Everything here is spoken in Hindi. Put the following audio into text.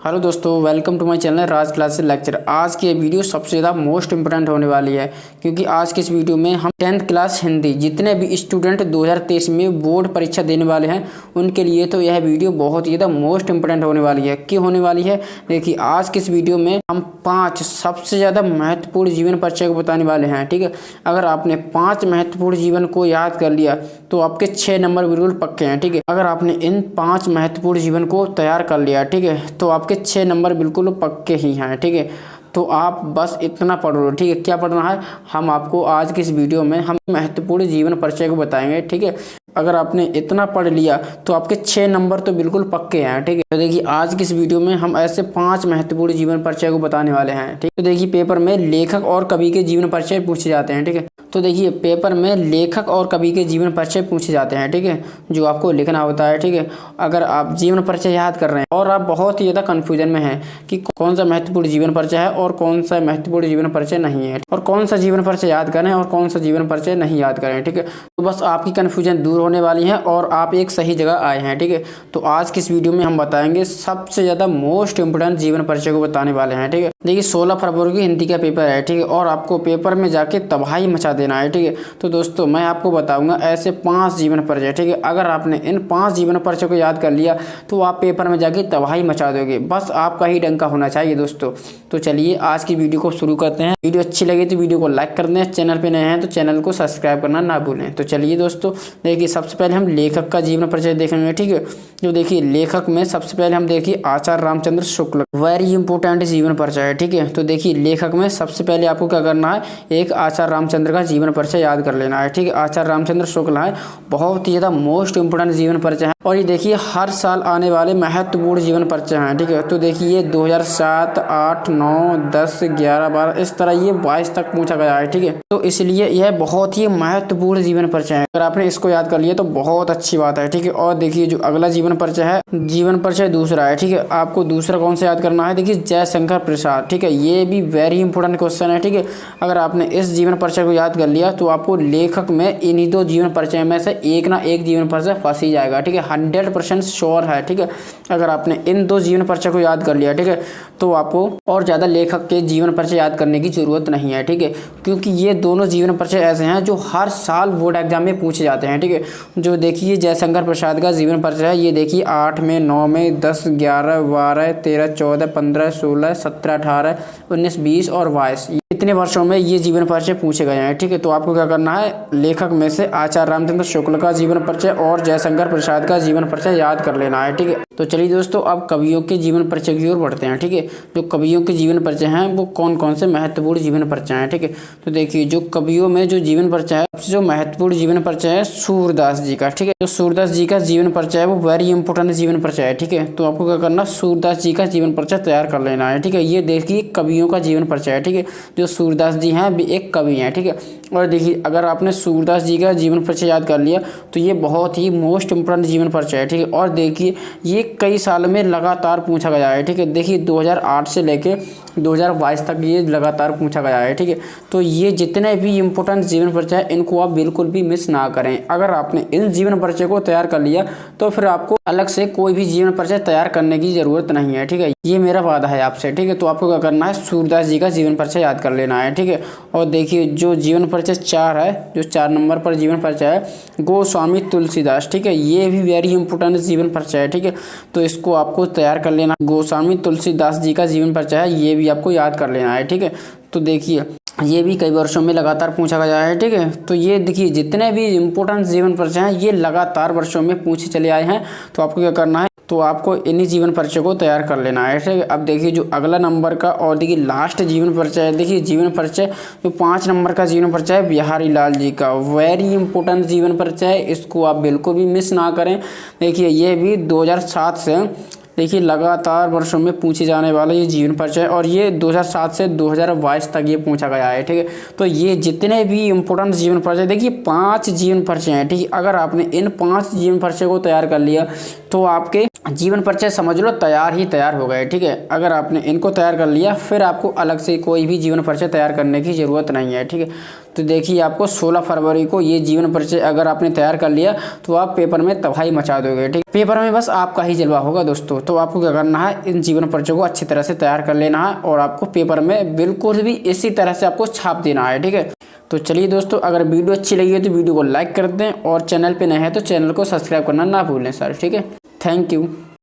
हेलो दोस्तों, welcome to my channel Raj classes lecture. आज की ये वीडियो सबसे ज़्यादा मोस्ट इंपोर्टेंट होने वाली है, क्योंकि आज की इस वीडियो में हम 10th क्लास हिंदी जितने भी स्टूडेंट 2023 में बोर्ड परीक्षा देने वाले हैं उनके लिए तो यह वीडियो बहुत ही ज़्यादा मोस्ट इंपोर्टेंट होने वाली है। क्यों होने वाली है? देखिए, आज की इस वीडियो में हम 5 सबसे ज़्यादा महत्वपूर्ण जीवन परिचय को बताने वाले हैं। ठीक है, अगर आपने 5 महत्वपूर्ण जीवन को याद कर लिया तो आपके 6 नंबर बिल्कुल पक्के हैं। ठीक है, अगर आपने इन 5 महत्वपूर्ण जीवन को तैयार कर लिया, ठीक है, तो आपके 6 नंबर बिल्कुल पक्के ही हैं। ठीक है, तो आप बस इतना पढ़ लो। ठीक है, क्या पढ़ना है? हम आपको आज की इस वीडियो में हम महत्वपूर्ण जीवन परिचय को बताएंगे। ठीक है, अगर आपने इतना पढ़ लिया तो आपके 6 नंबर तो बिल्कुल पक्के हैं। ठीक है, तो देखिए, आज की इस वीडियो में हम ऐसे 5 महत्वपूर्ण जीवन परिचय को बताने वाले हैं। ठीक है, तो देखिए, पेपर में लेखक और कवि के जीवन परिचय पूछे जाते हैं। ठीक है, तो देखिए, पेपर में लेखक और कवि के जीवन परिचय पूछे जाते हैं। ठीक है, जो आपको लिखना होता है। ठीक है, अगर आप जीवन परिचय याद कर रहे हैं और आप बहुत ही ज़्यादा कन्फ्यूजन में हैं कि कौन सा महत्वपूर्ण जीवन परिचय है और कौन सा महत्वपूर्ण जीवन परिचय नहीं है, और कौन सा जीवन परिचय याद करें और कौन सा जीवन परिचय नहीं याद करें। ठीक है, तो बस आपकी कन्फ्यूजन दूर होने वाली है और आप एक सही जगह आए हैं। ठीक है, तो आज की इस वीडियो में हम बताएंगे सबसे ज़्यादा मोस्ट इंपोर्टेंट जीवन परिचय को बताने वाले हैं। ठीक है, देखिए, 16 फरवरी की हिंदी का पेपर है। ठीक है, और आपको पेपर में जाके तबाही मचा देना है। ठीक है, तो दोस्तों, मैं आपको बताऊंगा ऐसे 5 जीवन परिचय। ठीक है, अगर आपने इन 5 जीवन परिचय को याद कर लिया तो आप पेपर में जाके तबाही मचा दोगे। बस आपका ही डंका होना चाहिए दोस्तों। तो चलिए आज की वीडियो को शुरू करते हैं। वीडियो अच्छी लगी तो वीडियो को लाइक कर दें, चैनल पे नए हैं तो चैनल को सब्सक्राइब करना ना भूलें। तो चलिए दोस्तों, देखिए, सबसे पहले हम लेखक का जीवन परिचय देखेंगे। ठीक है, जो देखिए, लेखक में सबसे पहले हम देखिए आचार्य रामचंद्र शुक्ल, वेरी इंपोर्टेंट जीवन परिचय है। ठीक है, तो देखिए, लेखक में सबसे पहले आपको क्या करना है, एक आचार्य रामचंद्र का जीवन परिचय याद कर लेना है। ठीक है, आचार्य रामचंद्र शुक्ल है, बहुत ही ज़्यादा मोस्ट इंपोर्टेंट जीवन परिचय है और ये देखिए हर साल आने वाले महत्वपूर्ण जीवन परिचय हैं। ठीक है, तो देखिए, ये 2007, 8, 9, 10, 11, 12 इस तरह ये 22 तक पूछा गया है। ठीक है, तो इसलिए यह बहुत ही महत्वपूर्ण जीवन परिचय है। अगर आपने इसको याद कर लिया तो बहुत अच्छी बात है। ठीक है, और देखिए, जो अगला जीवन परिचय है, जीवन परिचय दूसरा है। ठीक है, आपको दूसरा कौन सा याद करना है? देखिए, जयशंकर प्रसाद। ठीक है, ये भी वेरी इंपोर्टेंट क्वेश्चन है। ठीक है, अगर आपने इस जीवन परिचय को याद कर लिया तो आपको लेखक में इन्हीं 2 जीवन परिचय में से एक ना एक जीवन परिचय फंस ही जाएगा। ठीक है, 100% श्योर है। ठीक है, अगर आपने इन 2 जीवन परिचय को याद कर लिया, ठीक है, तो आपको और ज़्यादा लेखक के जीवन परिचय याद करने की जरूरत नहीं है। ठीक है, क्योंकि ये दोनों जीवन परिचय ऐसे हैं जो हर साल बोर्ड एग्जाम में पूछे जाते हैं। ठीक है, जो देखिए जयशंकर प्रसाद का जीवन परिचय है, ये देखिए 8 में, 9 में, 10, 11, 12, 13, 14, 15, 16, 17, 18, 19, 20 और 22 इतने वर्षों में ये जीवन परिचय पूछे गए हैं। ठीक है, तो आपको क्या करना है, लेखक में से आचार्य रामचंद्र शुक्ल का जीवन परिचय और जयशंकर प्रसाद का जीवन परिचय याद कर लेना है। ठीक है, तो चलिए दोस्तों, अब कवियों के जीवन परिचय की ओर बढ़ते हैं। ठीक है, जो कवियों के जीवन परिचय हैं वो कौन कौन से महत्वपूर्ण जीवन परिचय हैं। ठीक है, तो देखिए, जो कवियों में जो जीवन परिचय है, सबसे जो महत्वपूर्ण जीवन परिचय है सूरदास जी का। ठीक है, जो सूरदास जी का जीवन परिचय है वो वेरी इंपोर्टेंट जीवन परिचय है। ठीक है, तो आपको क्या करना, सूरदास जी का जीवन परिचय तैयार कर लेना है। ठीक है, ये देखिए कवियों का जीवन परिचय है। ठीक है, जो सूरदास जी हैं भी एक कवि हैं। ठीक है, और देखिए, अगर आपने सूरदास जी का जीवन परिचय याद कर लिया तो ये बहुत ही मोस्ट इंपोर्टेंट जीवन परिचय है। ठीक है, और देखिए, ये कई साल में लगातार पूछा गया है। ठीक है, देखिए 2008 से लेके 2022 तक ये लगातार पूछा गया है। ठीक है, तो ये जितने भी इंपोर्टेंट जीवन परिचय है इनको आप बिल्कुल भी मिस ना करें। अगर आपने इन जीवन परिचय को तैयार कर लिया तो फिर आपको अलग से कोई भी जीवन परिचय तैयार करने की जरूरत नहीं है। ठीक है, ये मेरा वादा है आपसे। ठीक है, तो आपको क्या करना है, सूरदास जी का जीवन परिचय याद कर लेना है। ठीक है, और देखिए, जो जीवन परिचय 4 है, जो 4 नंबर पर जीवन परिचय है, गोस्वामी तुलसीदास। ठीक है, ये भी वेरी इंपोर्टेंट जीवन परिचय है। ठीक है, तो इसको आपको तैयार कर लेना। गोस्वामी तुलसीदास जी का जीवन परिचय है, ये भी आपको याद कर लेना है। ठीक है, तो देखिए, ये भी कई वर्षों में लगातार पूछा गया है। ठीक है, तो ये देखिए जितने भी इंपोर्टेंट जीवन परिचय हैं ये लगातार वर्षों में पूछे चले आए हैं। तो आपको क्या करना है, तो आपको इन्हीं जीवन परिचय को तैयार कर लेना है। ठीक है, अब देखिए, जो अगला नंबर का और देखिए लास्ट जीवन परिचय है, देखिए जीवन परिचय जो 5 नंबर का जीवन परिचय है बिहारी लाल जी का, वेरी इंपोर्टेंट जीवन परिचय है, इसको आप बिल्कुल भी मिस ना करें। देखिए, ये भी 2007 से देखिए लगातार वर्षों में पूछे जाने वाला ये जीवन परिचय, और ये 2007 से 2022 तक ये पूछा गया है। ठीक है, तो ये जितने भी इंपोर्टेंट जीवन परिचय, देखिए 5 जीवन परिचय हैं। ठीक है, अगर आपने इन 5 जीवन परिचय को तैयार कर लिया तो आपके जीवन परिचय समझ लो तैयार ही तैयार हो गए। ठीक है, अगर आपने इनको तैयार कर लिया फिर आपको अलग से कोई भी जीवन परिचय तैयार करने की ज़रूरत नहीं है। ठीक है, तो देखिए आपको 16 फरवरी को ये जीवन परिचय अगर आपने तैयार कर लिया तो आप पेपर में तबाही मचा दोगे। ठीक, पेपर में बस आपका ही जलवा होगा दोस्तों। तो आपको क्या करना है, इन जीवन परिचय को अच्छी तरह से तैयार कर लेना है और आपको पेपर में बिल्कुल भी इसी तरह से आपको छाप देना है। ठीक है, तो चलिए दोस्तों, अगर वीडियो अच्छी लगी है तो वीडियो को लाइक कर दें और चैनल पे नए हैं तो चैनल को सब्सक्राइब करना ना भूलें सर। ठीक है, थैंक यू।